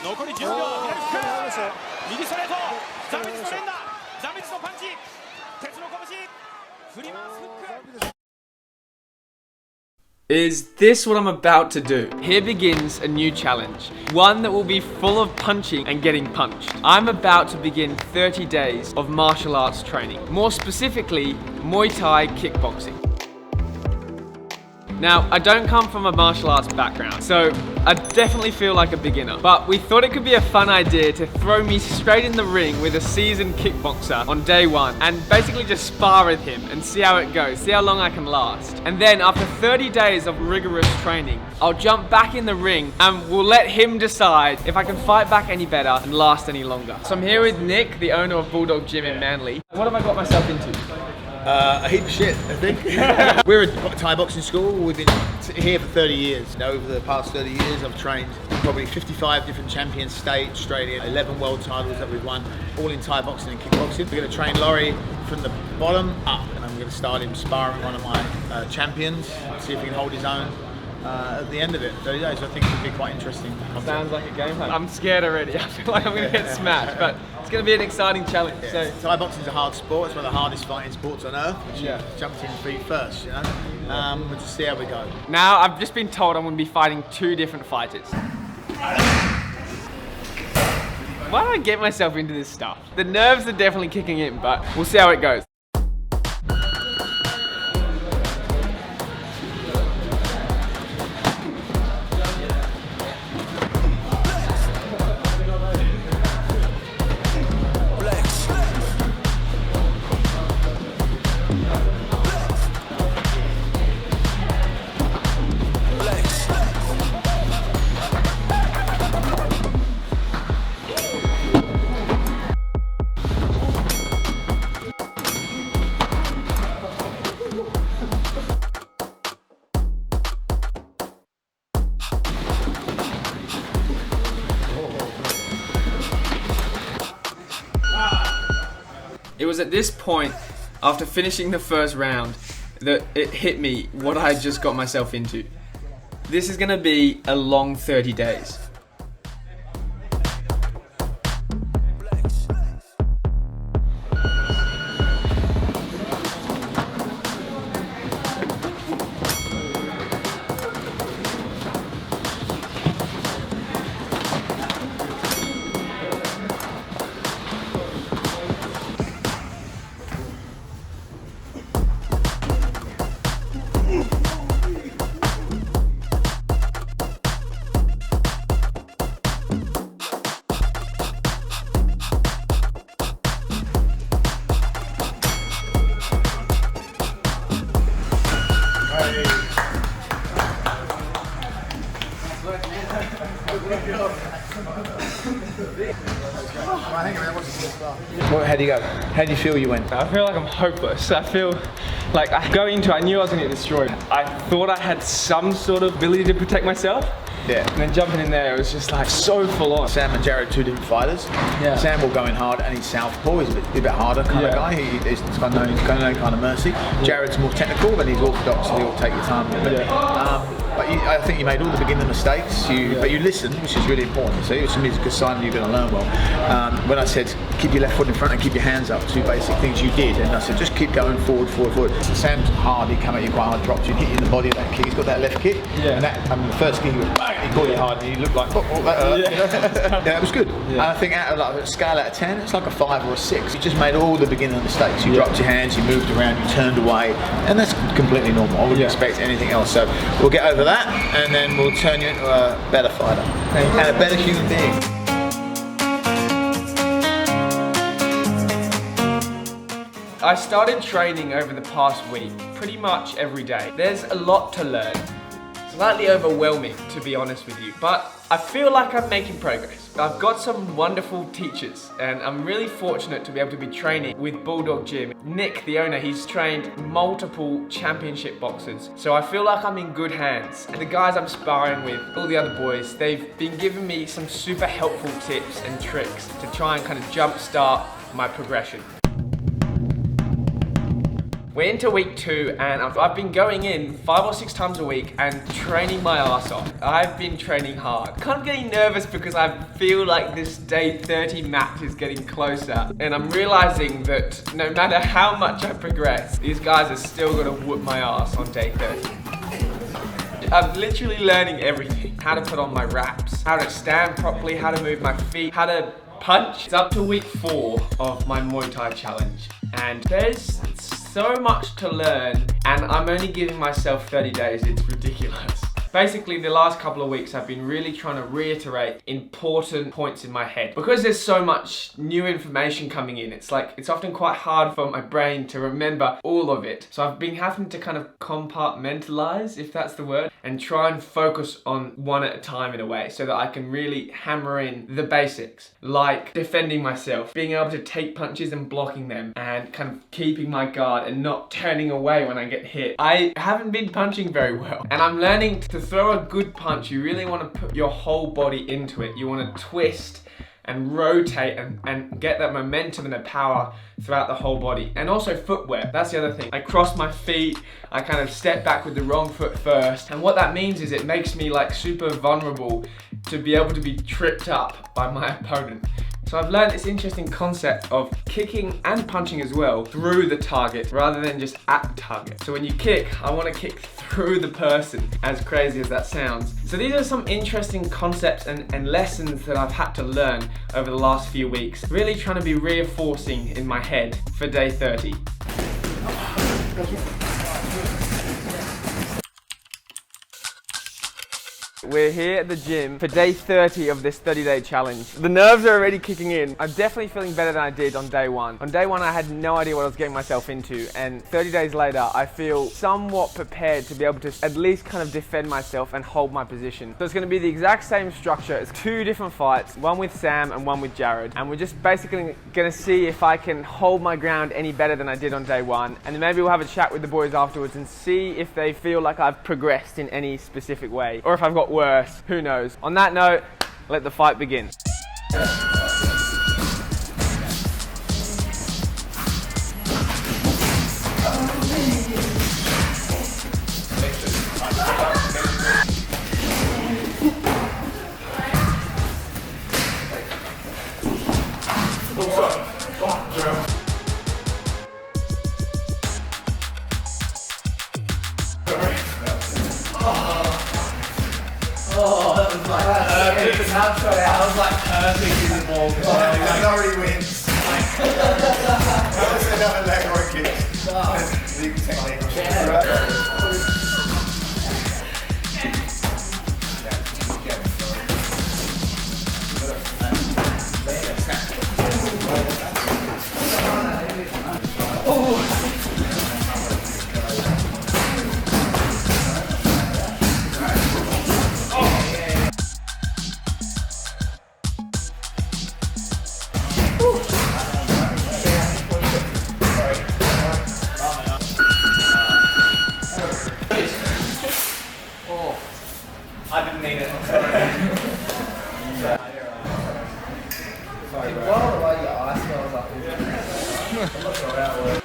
残り10秒、左フック、右ストレート、ザメツの連打、ザメツのパンチ、鉄の拳、振り回すフック。Is this what I'm about to do? Here begins a new challenge. One that will be full of punching and getting punched. I'm about to begin 30 days of martial arts training. More specifically, Muay Thai kickboxing. Now, I don't come from a martial arts background, so I definitely feel like a beginner. But we thought it could be a fun idea to throw me straight in the ring with a seasoned kickboxer on day one and basically just spar with him and see how it goes, see how long I can last. And then after 30 days of rigorous training, I'll jump back in the ring and we'll let him decide if I can fight back any better and last any longer. So I'm here with Nick, the owner of Bulldog Gym in Manly. What have I got myself into? A heap of shit, I think. We're a Thai boxing school. We've been here for 30 years. Over the past 30 years, I've trained probably 55 different champion state, Australia, 11 world titles that we've won, all in Thai boxing and kickboxing. We're going to train Laurie from the bottom up, and I'm going to start him sparring one of my champions, see if he can hold his own. At the end of it, 30 days, I think it would be quite interesting. Sounds like a game plan. I'm scared already. I feel like I'm going to get smashed, but it's going to be an exciting challenge. Yeah. So Thai boxing is a hard sport. It's one of the hardest fighting sports on earth. Which you jumped in feet first, you know. We'll just see how we go. now I've just been told I'm going to be fighting two different fighters. Why do I get myself into this stuff? The nerves are definitely kicking in, but we'll see how it goes. It was at this point, after finishing the first round, that it hit me what I had just got myself into. This is going to be a long 30 days. How do you go? How do you feel you went? I feel like I'm hopeless. I feel like going into it, I knew I was going to get destroyed. I thought I had some sort of ability to protect myself. Yeah. And then jumping in there, it was just like so full on. Sam and Jared, two different fighters. Yeah. Sam will go in hard and he's southpaw. He's a bit harder kind of guy. He's got no kind of mercy. Jared's more technical, but he's orthodox, so he'll take your time a bit. But I think you made all the beginner mistakes, but you listened, which is really important. So it was a good sign that you're going to learn well. When I said keep your left foot in front and keep your hands up, two basic things you did, and I said just keep going forward. So Sam's hard, he come at you quite hard, dropped you, hit you in the body with that kick. He's got that left kick, and the first kick he was bang, he caught you hard, and you looked like that hurt. Yeah, it was good. And I think out of like a scale out of 10, it's like a 5 or a 6. You just made all the beginner mistakes. You dropped your hands, you moved around, you turned away, and that's completely normal. I wouldn't expect anything else. So we'll get over that, and then we'll turn you into a better fighter and a better human being. I started training over the past week, pretty much every day. There's a lot to learn. Slightly overwhelming, to be honest with you, but I feel like I'm making progress. I've got some wonderful teachers, and I'm really fortunate to be able to be training with Bulldog Gym. Nick, the owner, he's trained multiple championship boxers, so I feel like I'm in good hands. And the guys I'm sparring with, all the other boys, they've been giving me some super helpful tips and tricks to try and kind of jumpstart my progression. We're into week 2 and I've been going in 5 or 6 times a week and training my ass off. I've been training hard. Kind of getting nervous because I feel like this day 30 match is getting closer. And I'm realizing that no matter how much I progress, these guys are still gonna whoop my ass on day 30. I'm literally learning everything. How to put on my wraps, how to stand properly, how to move my feet, how to punch. It's up to week 4 of my Muay Thai challenge. And there's so much to learn, and I'm only giving myself 30 days. It's ridiculous. Basically, the last couple of weeks I've been really trying to reiterate important points in my head. Because there's so much new information coming in, it's often quite hard for my brain to remember all of it. So I've been having to kind of compartmentalize, if that's the word, and try and focus on one at a time in a way so that I can really hammer in the basics, like defending myself, being able to take punches and blocking them, and kind of keeping my guard and not turning away when I get hit. I haven't been punching very well, and I'm learning to throw a good punch. You really want to put your whole body into it. You want to twist and rotate and get that momentum and the power throughout the whole body. And also footwear, that's the other thing. I cross my feet, I kind of step back with the wrong foot first. And what that means is it makes me like super vulnerable to be able to be tripped up by my opponent. So I've learned this interesting concept of kicking and punching as well through the target rather than just at the target. So when you kick, I want to kick through the person, as crazy as that sounds. So these are some interesting concepts and lessons that I've had to learn over the last few weeks, really trying to be reinforcing in my head for day 30. We're here at the gym for day 30 of this 30-day challenge. The nerves are already kicking in. I'm definitely feeling better than I did on day 1. On day 1, I had no idea what I was getting myself into, and 30 days later, I feel somewhat prepared to be able to at least kind of defend myself and hold my position. So it's going to be the exact same structure. It's 2 different fights, one with Sam and one with Jared, and we're just basically going to see if I can hold my ground any better than I did on day 1, and then maybe we'll have a chat with the boys afterwards and see if they feel like I've progressed in any specific way, or if I've got worse, who knows. On that note, let the fight begin. I was like perfect in the ball. Laurie wins. That was another leg or kick. Legal technique. I didn't need it. Sorry, bro. Like your eye smells like I'm not sure how it works.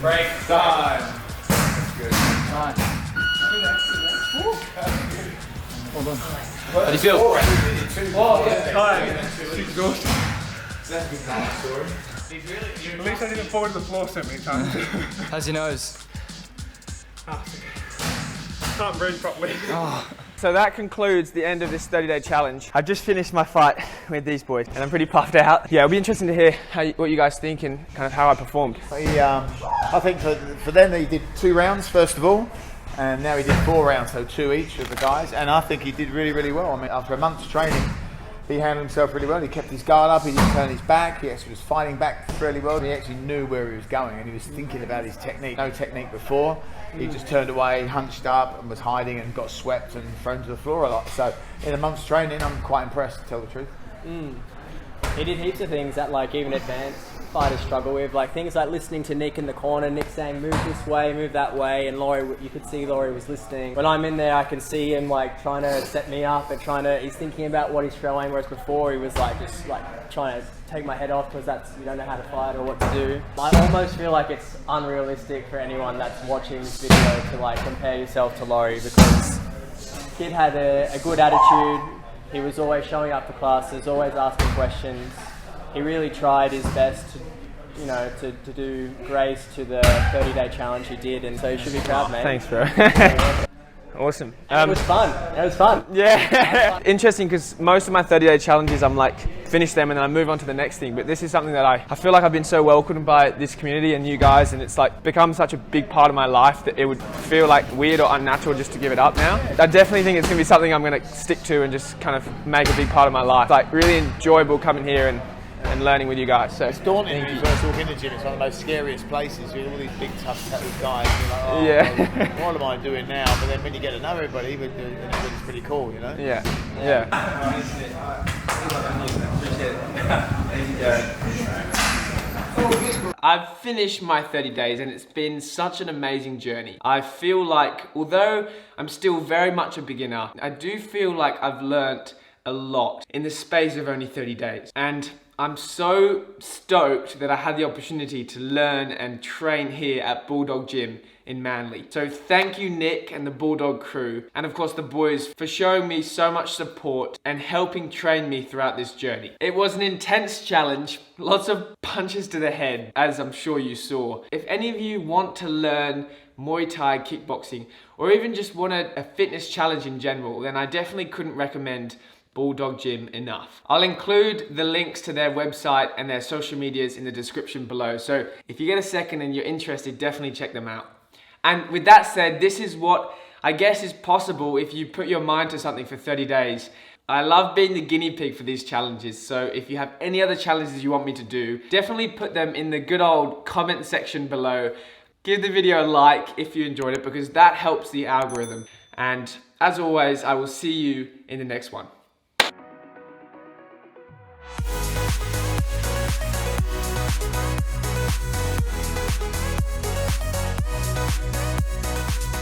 Break time. That's good. How do you feel? Oh, yeah. Tired. Exhausted. At least I didn't fall to the floor so many times. How's your nose? Can't breathe properly. Oh. So that concludes the end of this 30-day challenge. I just finished my fight with these boys and I'm pretty puffed out. Yeah, it'll be interesting to hear what you guys think and kind of how I performed. I think for them he did 2 rounds first of all, and now he did 4 rounds, so 2 each of the guys, and I think he did really, really well. I mean, after a month's training, he handled himself really well. He kept his guard up, he didn't turn his back, he actually was fighting back fairly well. He actually knew where he was going and he was thinking about his technique. No technique before. He just turned away, hunched up and was hiding and got swept and thrown to the floor a lot. So in a month's training, I'm quite impressed, to tell the truth. He did heaps of things that like even advanced fighters struggle with, like things like listening to Nick in the corner, Nick saying move this way, move that way, and Laurie, you could see Laurie was listening. When I'm in there, I can see him like trying to set me up and he's thinking about what he's throwing, whereas before he was like just like trying to take my head off because you don't know how to fight or what to do. I almost feel like it's unrealistic for anyone that's watching this video to like compare yourself to Laurie, because kid had a good attitude. He was always showing up for classes, always asking questions. He really tried his best to do grace to the 30-day challenge he did, and so you should be proud, mate. Thanks, bro. Awesome. It was fun. It was fun. Yeah. Interesting, because most of my 30-day challenges, I'm like, finish them and then I move on to the next thing. But this is something that I feel like I've been so welcomed by this community and you guys, and it's like become such a big part of my life that it would feel like weird or unnatural just to give it up now. I definitely think it's going to be something I'm going to stick to and just kind of make a big part of my life. Like really enjoyable coming here and learning with you guys. So it's daunting when you first walk in the gym. It's one of the most scariest places with all these big tough guys. You're like, oh, yeah. Well, what am I doing now? But then when you get to know everybody, it's pretty cool, you know? Yeah. Yeah. I've finished my 30 days and it's been such an amazing journey. I feel like, although I'm still very much a beginner, I do feel like I've learnt a lot in the space of only 30 days. And I'm so stoked that I had the opportunity to learn and train here at Bulldog Gym in Manly. So thank you, Nick and the Bulldog crew, and of course the boys, for showing me so much support and helping train me throughout this journey. It was an intense challenge, lots of punches to the head, as I'm sure you saw. If any of you want to learn Muay Thai, kickboxing, or even just want a fitness challenge in general, then I definitely couldn't recommend Bulldog Gym enough. I'll include the links to their website and their social medias in the description below. So if you get a second and you're interested, definitely check them out. And with that said, this is what I guess is possible if you put your mind to something for 30 days. I love being the guinea pig for these challenges. So if you have any other challenges you want me to do, definitely put them in the good old comment section below. Give the video a like if you enjoyed it, because that helps the algorithm. And as always, I will see you in the next one.